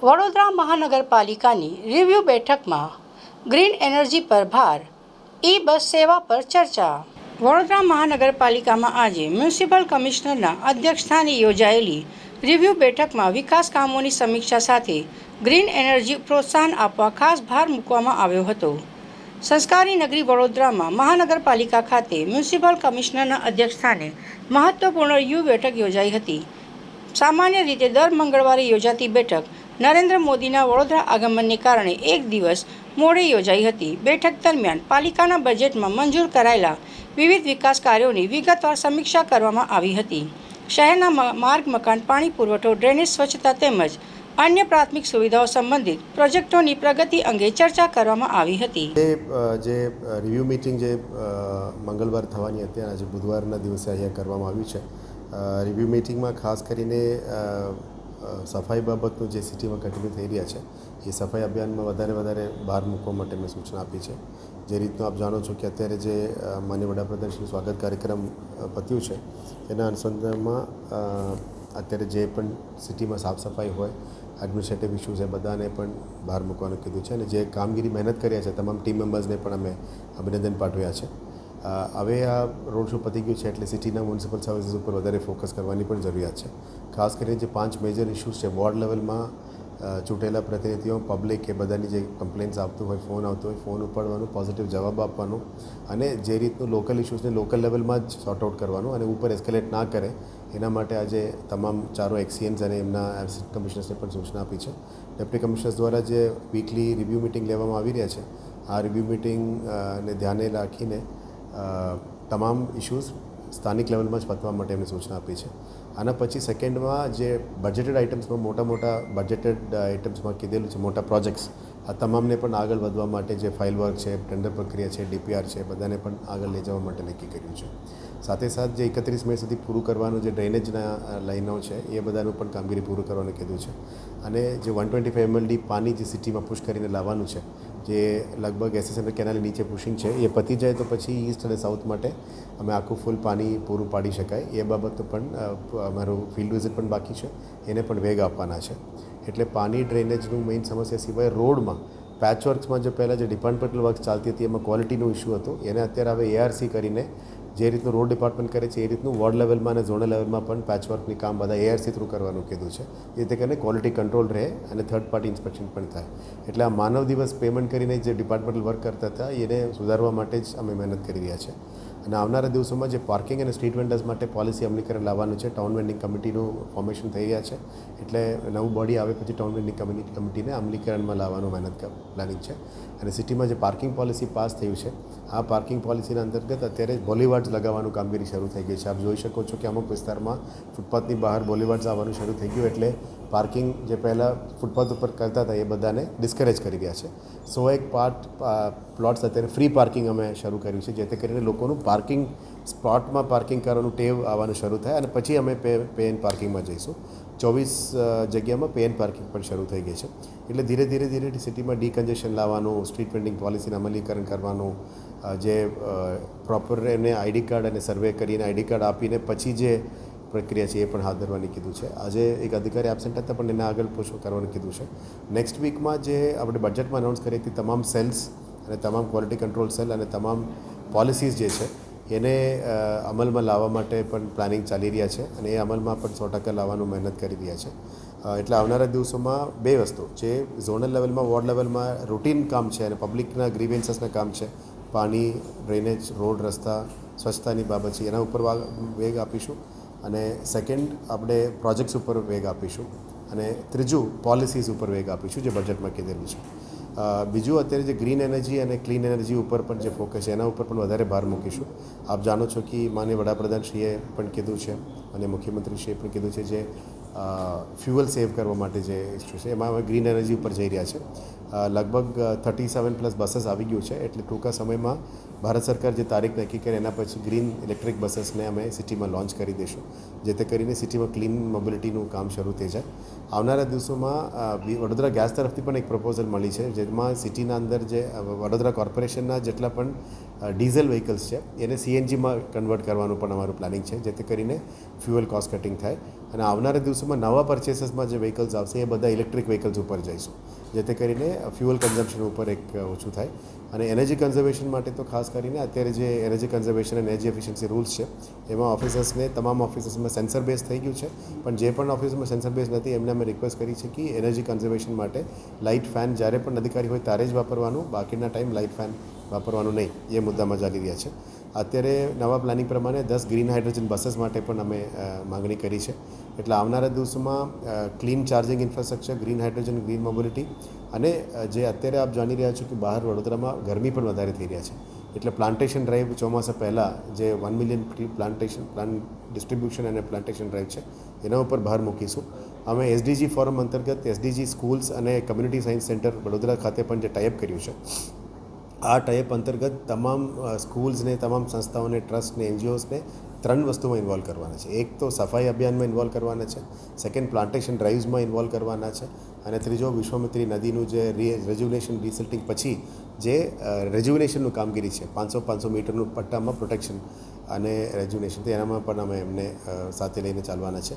વડોદરા મહાનગરપાલિકાની રિવ્યુ બેઠકમાં green energy પર ભાર, ઈ બસ સેવા પર ચર્ચા. વડોદરા મહાનગરપાલિકામાં આજે મ્યુનિસિપલ કમિશનરના અધ્યક્ષસ્થાને યોજાયેલી રિવ્યુ બેઠકમાં વિકાસ કામોની સમીક્ષા સાથે ગ્રીન એનર્જી પ્રોત્સાહન આપવા ખાસ ભાર મૂકવામાં આવ્યો હતો. સંસ્કારી નગરી વડોદરામાં મહાનગરપાલિકા ખાતે મ્યુનિસિપલ કમિશનરના અધ્યક્ષસ્થાને મહત્વપૂર્ણ રિવ્યુ બેઠક યોજાઈ હતી. સામાન્ય રીતે દર મંગળવારે યોજાતી બેઠક નરેન્દ્ર મોદીના વડોદરા આગમનને કારણે એક દિવસ મોડે યોજાઈ હતી. બેઠક દરમિયાન પાલિકાના બજેટમાં મંજૂર કરાયેલા વિવિધ વિકાસ કાર્યોની વિગતવાર સમીક્ષા કરવામાં આવી હતી. શહેરના માર્ગ, મકાન, પાણી પુરવઠો, ડ્રેનેજ, સ્વચ્છતા તેમજ અન્ય પ્રાથમિક સુવિધાઓ સંબંધિત પ્રોજેક્ટોની પ્રગતિ અંગે ચર્ચા કરવામાં આવી હતી. જે રિવ્યૂ મિટિંગ જે મંગળવાર થવાની હતી, આજે બુધવારના દિવસે અહીંયા કરવામાં આવ્યું છે. રિવ્યૂ મિટિંગમાં ખાસ કરીને સફાઈ બાબતનું જે સિટીમાં કન્ટિન્યુ થઈ રહ્યા છે એ સફાઈ અભિયાનમાં વધારે ભાર મૂકવા માટે મેં સૂચના આપી છે. જે રીતનું આપ જાણો છો કે અત્યારે જે માનનીય વડાપ્રધાનશ્રીનું સ્વાગત કાર્યક્રમ પત્યું છે એના અનુસંધાનમાં અત્યારે જે પણ સિટીમાં સાફ સફાઈ હોય, એડમિનિસ્ટ્રેટિવ ઇસ્યુઝ છે, બધાને પણ ભાર મૂકવાનું કીધું છે. અને જે કામગીરી મહેનત કર્યા છે તમામ ટીમ મેમ્બર્સને પણ અમે અભિનંદન પાઠવ્યા છે. હવે આ રોડ શો પતી ગયું છે એટલે સિટીના મ્યુનિસિપલ સર્વિસીસ ઉપર વધારે ફોકસ કરવાની પણ જરૂરિયાત છે. ખાસ કરીને જે 5 મેજર ઇસ્યુઝ છે વોર્ડ લેવલમાં ચૂંટેલા પ્રતિનિધિઓ, પબ્લિક એ બધાની જે કમ્પ્લેન્ટ્સ આવતું હોય, ફોન આવતો હોય, ફોન ઉપાડવાનું, પોઝિટિવ જવાબ આપવાનું અને જે રીતનું લોકલ ઇસ્યુઝને લોકલ લેવલમાં જ સોર્ટ આઉટ કરવાનું અને ઉપર એસ્કેલેટ ના કરે એના માટે આજે તમામ ચારો એક્સીએન્સ અને એમના એસિસ્ટન્ટ કમિશનર્સને પણ સૂચના આપી છે. ડેપ્યુટી કમિશનર્સ દ્વારા જે વીકલી રિવ્યૂ મિટિંગ લેવામાં આવી રહ્યા છે, આ રિવ્યૂ મિટિંગને ધ્યાને રાખીને તમામ ઇસ્યુઝ સ્થાનિક લેવલમાં જ પતવા માટે એમને સૂચના આપી છે. આના પછી સેકન્ડમાં જે બજેટેડ આઇટમ્સમાં મોટા બજેટેડ આઇટમ્સમાં કીધેલું છે મોટા પ્રોજેક્ટ્સ, આ તમામને પણ આગળ વધવા માટે જે ફાઇલ વર્ક છે, ટેન્ડર પ્રક્રિયા છે, ડીપીઆર છે, બધાને પણ આગળ લઈ જવા માટે નક્કી કર્યું છે. સાથે જે 31 મે સુધી પૂરું કરવાનું જે ડ્રેનેજના લાઈનો છે એ બધાનું પણ કામગીરી પૂરું કરવાનું કીધું છે. અને જે 125 MLD પાણી જે સિટીમાં પુશ કરીને લાવવાનું છે, જે લગભગ SSM કેનાલ નીચે પુશિંગ છે, એ પતી જાય તો પછી ઈસ્ટ અને સાઉથ માટે અમે આખું ફૂલ પાણી પૂરું પાડી શકાય એ બાબતનું પણ અમારું ફિલ્ડ વિઝિટ પણ બાકી છે, એને પણ વેગ આપવાના છે. એટલે પાણી ડ્રેનેજનું મેઇન સમસ્યા સિવાય રોડમાં પેચવર્ક્સમાં જે પહેલાં જે ડિપાર્ટમેન્ટલ વર્ક ચાલતી હતી એમાં ક્વોલિટીનો ઇસ્યુ હતો, એને અત્યારે હવે ARC કરીને જે રીતનું રોડ ડિપાર્ટમેન્ટ કરે છે એ રીતનું વોર્ડ લેવલમાં અને ઝોનલ લેવલમાં પણ પેચવર્કની કામ બધા ARC થ્રુ કરવાનું કીધું છે. જેથી કરીને ક્વોલિટી કંટ્રોલ રહે અને થર્ડ પાર્ટી ઇન્સ્પેક્શન પણ થાય. એટલે આ માનવ દિવસ પેમેન્ટ કરીને જે ડિપાર્ટમેન્ટલ વર્ક કરતા હતા એને સુધારવા માટે જ અમે મહેનત કરી રહ્યા છે. અને આવનારા દિવસોમાં જે પાર્કિંગ અને સ્ટ્રીટ વેન્ડર્સ માટે પોલિસી અમલીકરણ લાવવાનું છે, ટાઉન વેન્ડિંગ કમિટીનું ફોર્મેશન થઈ રહ્યા છે. એટલે નવું બોડી આવે પછી ટાઉન વેન્ડિંગ કમિટીને અમલીકરણમાં લાવવાનું મહેનત પ્લાનિંગ છે. અને સિટીમાં જે પાર્કિંગ પોલિસી પાસ થયું છે, આ પાર્કિંગ પોલિસીના અંતર્ગત અત્યારે બોલીવાર્ડ્સ લગાવવાનું કામગીરી શરૂ થઈ ગઈ છે. આપ જોઈ શકો છો કે અમુક વિસ્તારમાં ફૂટપાથની બહાર બોલીવાર્ડ્સ આવવાનું શરૂ થઈ ગયું. એટલે પાર્કિંગ જે પહેલાં ફૂટપાથ ઉપર કરતા હતા એ બધાને ડિસ્કરેજ કરી રહ્યા છે. 101 પ્લોટ્સ અત્યારે ફ્રી પાર્કિંગ અમે શરૂ કર્યું છે, જેથી કરીને લોકોનું પાર્કિંગ સ્પોટમાં પાર્કિંગ કરવાનું ટેવ આવવાનું શરૂ થાય અને પછી અમે પે એન્ડ પાર્કિંગમાં જઈશું. 24 જગ્યામાં પે એન્ડ પાર્કિંગ પણ શરૂ થઈ ગઈ છે. એટલે ધીરે સિટીમાં ડીકન્જેશન લાવવાનું, સ્ટ્રીટ વેન્ડિંગ પોલિસીનું અમલીકરણ કરવાનું, જે પ્રોપર એને આઈડી કાર્ડ અને સર્વે કરીને આઈડી કાર્ડ આપીને પછી જે પ્રક્રિયા છે એ પણ હાથ ધરવાની કીધું છે. આજે એક અધિકારી એબસેન્ટ હતા પણ એને આગળ પૂછો કરવાનું કીધું છે. નેક્સ્ટ વીકમાં જે આપણે બજેટમાં અનાઉન્સ કરી હતી તમામ સેલ્સ અને તમામ ક્વોલિટી કંટ્રોલ સેલ અને તમામ પોલિસીઝ જે છે એને અમલમાં લાવવા માટે પણ પ્લાનિંગ ચાલી રહ્યા છે અને એ અમલમાં પણ 100% લાવવાનું મહેનત કરી રહ્યા છે. એટલે આવનારા દિવસોમાં બે વસ્તુ જે ઝોનલ લેવલમાં, વોર્ડ લેવલમાં રૂટીન કામ છે અને પબ્લિકના ગ્રીવેન્સીસના કામ છે, પાણી, ડ્રેનેજ, રોડ, રસ્તા, સ્વચ્છતાની બાબત છે, એના ઉપર વેગ આપીશું. અને સેકન્ડ આપણે પ્રોજેક્ટ્સ ઉપર વેગ આપીશું અને ત્રીજું પોલિસીઝ ઉપર વેગ આપીશું જે બજેટમાં કીધેલું છે. બીજું અત્યારે જે ગ્રીન એનર્જી અને ક્લીન એનર્જી ઉપર પણ જે ફોકસ છે એના ઉપર પણ વધારે ભાર મૂકીશું. આપ જાણો છો કે માનનીય વડાપ્રધાનશ્રીએ પણ કીધું છે અને મુખ્યમંત્રીશ્રીએ પણ કીધું છે જે ફ્યુઅલ સેવ કરવા માટે જે ઇસ્યુ છે એમાં હવે ગ્રીન એનર્જી ઉપર જઈ રહ્યા છે. લગભગ 37+ બસીસ આવી ગયું છે. એટલે ટૂંકા સમયમાં ભારત સરકાર જે તારીખ નક્કી કરે એના પછી ગ્રીન ઇલેક્ટ્રિક બસીસને અમે સિટીમાં લોન્ચ કરી દઈશું, જેથી કરીને સિટીમાં ક્લીન મોબિલિટીનું કામ શરૂ થઈ જાય. આવનારા દિવસોમાં વડોદરા ગેસ તરફથી પણ એક પ્રપોઝલ મળી છે, જેમાં સિટીના અંદર જે વડોદરા કોર્પોરેશનના જેટલા પણ ડીઝલ વ્હીકલ્સ છે એને સીએનજીમાં કન્વર્ટ કરવાનું પણ અમારું પ્લાનિંગ છે, જેથી કરીને ફ્યુઅલ કોસ્ટ કટિંગ થાય. અને આવનારા દિવસોમાં નવા પરચેસીસમાં જે વ્હીકલ્સ આવશે એ બધા ઇલેક્ટ્રિક વ્હીકલ્સ ઉપર જઈશું, જેથી કરીને ફ્યુઅલ કન્ઝમ્પશન ઉપર એક ઓછું થાય. અને એનર્જી કન્ઝર્વેશન માટે તો ખાસ કરીને અત્યારે જે એનર્જી કન્ઝર્વેશન અને એનર્જી એફિશિયન્સી રૂલ્સ છે એમાં ઓફિસર્સને તમામ ઓફિસર્સમાં સેન્સર બેઝ થઈ ગયું છે, પણ જે પણ ઓફિસમાં સેન્સર બેઝ નથી એમને અમે રિક્વેસ્ટ કરી છે કે એનર્જી કન્ઝર્વેશન માટે લાઇટ ફેન જ્યારે પણ અધિકારી હોય ત્યારે જ વાપરવાનું, બાકીના ટાઈમ લાઇટ ફેન વાપરવાનું નહીં, એ મુદ્દામાં ચાલી રહ્યા છે. અત્યારે નવા પ્લાનિંગ પ્રમાણે 10 ગ્રીન હાઇડ્રોજન બસીસ માટે પણ અમે માંગણી કરી છે. એટલે આવનારા દિવસોમાં clean charging infrastructure, green hydrogen, green mobility અને જે અત્યારે આપ જાણી રહ્યા છો કે બહાર વડોદરામાં ગરમી પણ વધારે થઈ રહ્યા છે, એટલે પ્લાન્ટેશન ડ્રાઈવ ચોમાસા પહેલાં જે 1 મિલિયન પ્લાન્ટ ડિસ્ટ્રીબ્યુશન અને પ્લાન્ટેશન ડ્રાઈવ છે એના ઉપર ભાર મૂકીશું. અમે એસડીજી ફોરમ અંતર્ગત એસડીજી સ્કૂલ્સ અને કમ્યુનિટી સાયન્સ સેન્ટર વડોદરા ખાતે પણ જે ટાઈપ કર્યું છે, આ ટાઈપ અંતર્ગત તમામ સ્કૂલ્સને, તમામ સંસ્થાઓને, ટ્રસ્ટને, એનજીઓસને 3 વસ્તુમાં ઇન્વોલ્વ કરવાના છે. એક તો સફાઈ અભિયાનમાં ઇન્વોલ્વ કરવાના છે, સેકન્ડ પ્લાન્ટેશન ડ્રાઇવ્સમાં ઇન્વોલ્વ કરવાના છે, અને ત્રીજો વિશ્વામિત્રી નદીનું જે રેજ્યુનેશન રિસિલ્ટિંગ પછી જે રેજ્યુનેશનનું કામગીરી છે 500 મીટરનું પટ્ટામાં પ્રોટેક્શન અને રેજ્યુનેશન, એનામાં પણ અમે એમને સાથે લઈને ચાલવાના છે.